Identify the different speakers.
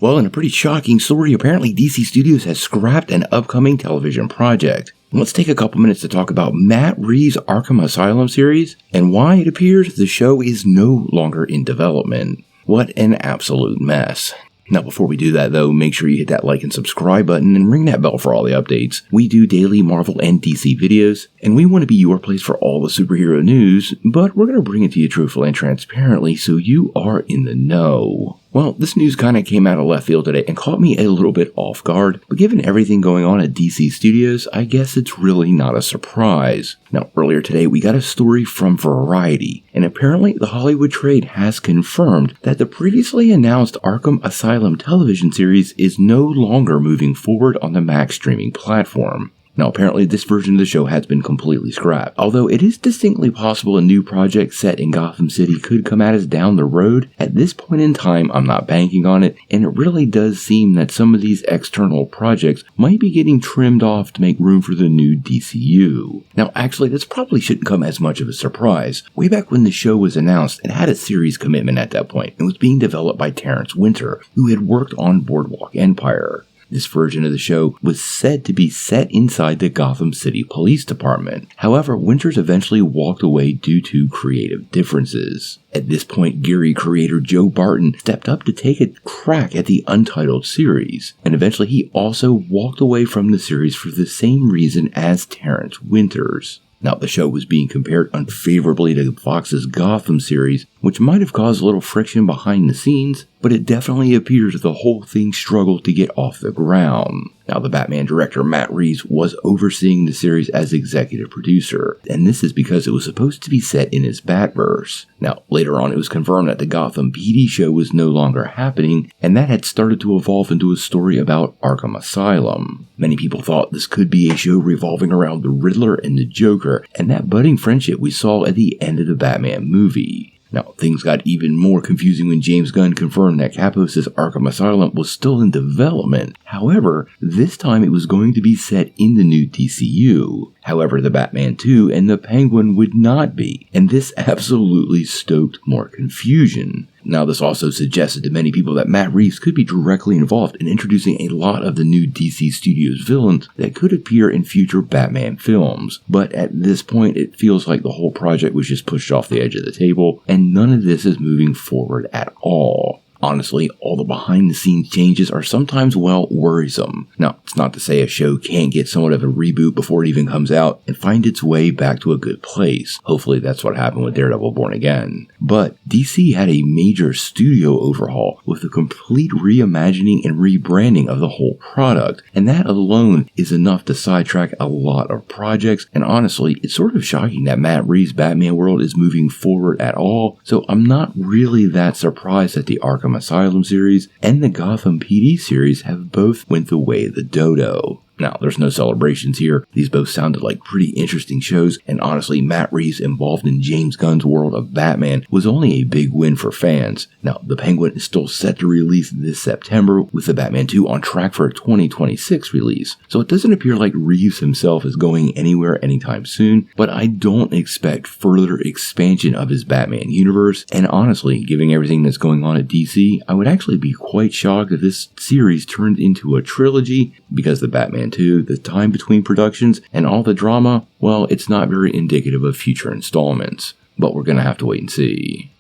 Speaker 1: Well, in a pretty shocking story, apparently DC Studios has scrapped an upcoming television project. Let's take a couple minutes to talk about Matt Reeves' Arkham Asylum series and why it appears the show is no longer in development. What an absolute mess. Now, before we do that, though, make sure you hit that like and subscribe button and ring that bell for all the updates. We do daily Marvel and DC videos, and we want to be your place for all the superhero news, but we're going to bring it to you truthfully and transparently so you are in the know. Well, this news kind of came out of left field today and caught me a little bit off guard, but given everything going on at DC Studios, I guess it's really not a surprise. Now, earlier today, we got a story from Variety, and apparently the Hollywood Trade has confirmed that the previously announced Arkham Asylum television series is no longer moving forward on the Max streaming platform. Now, apparently this version of the show has been completely scrapped, although it is distinctly possible a new project set in Gotham City could come at us down the road. At this point in time, I'm not banking on it, and it really does seem that some of these external projects might be getting trimmed off to make room for the new DCU. Now, actually, this probably shouldn't come as much of a surprise. Way back when the show was announced, it had a series commitment at that point and was being developed by Terrence Winter, who had worked on Boardwalk Empire. This version of the show was said to be set inside the Gotham City Police Department. However, Winters eventually walked away due to creative differences. At this point, Geary creator Joe Barton stepped up to take a crack at the untitled series, and eventually he also walked away from the series for the same reason as Terrence Winters. Now, the show was being compared unfavorably to Fox's Gotham series, which might have caused a little friction behind the scenes, but it definitely appears the whole thing struggled to get off the ground. Now, the Batman director Matt Reeves was overseeing the series as executive producer, and this is because it was supposed to be set in his Batverse. Now, later on it was confirmed that the Gotham PD show was no longer happening, and that had started to evolve into a story about Arkham Asylum. Many people thought this could be a show revolving around the Riddler and the Joker, and that budding friendship we saw at the end of the Batman movie. Now, things got even more confusing when James Gunn confirmed that Capos' Arkham Asylum was still in development. However, this time it was going to be set in the new DCU. However, the Batman 2 and the Penguin would not be, and this absolutely stoked more confusion. Now, this also suggested to many people that Matt Reeves could be directly involved in introducing a lot of the new DC Studios villains that could appear in future Batman films. But at this point, it feels like the whole project was just pushed off the edge of the table, and none of this is moving forward at all. Honestly, all the behind-the-scenes changes are sometimes, well, worrisome. Now, it's not to say a show can't get somewhat of a reboot before it even comes out and find its way back to a good place. Hopefully that's what happened with Daredevil Born Again. But DC had a major studio overhaul with a complete reimagining and rebranding of the whole product, and that alone is enough to sidetrack a lot of projects, and honestly, it's sort of shocking that Matt Reeves' Batman world is moving forward at all, so I'm not really that surprised that the Arkham Asylum series and the Gotham PD series have both went the way of the dodo. Now, there's no celebrations here. These both sounded like pretty interesting shows, and honestly, Matt Reeves involved in James Gunn's world of Batman was only a big win for fans. Now, The Penguin is still set to release this September, with the Batman 2 on track for a 2026 release. So it doesn't appear like Reeves himself is going anywhere anytime soon, but I don't expect further expansion of his Batman universe, and honestly, given everything that's going on at DC, I would actually be quite shocked if this series turned into a trilogy, because the Batman 2, the time between productions, and all the drama, well, it's not very indicative of future installments. But we're gonna have to wait and see.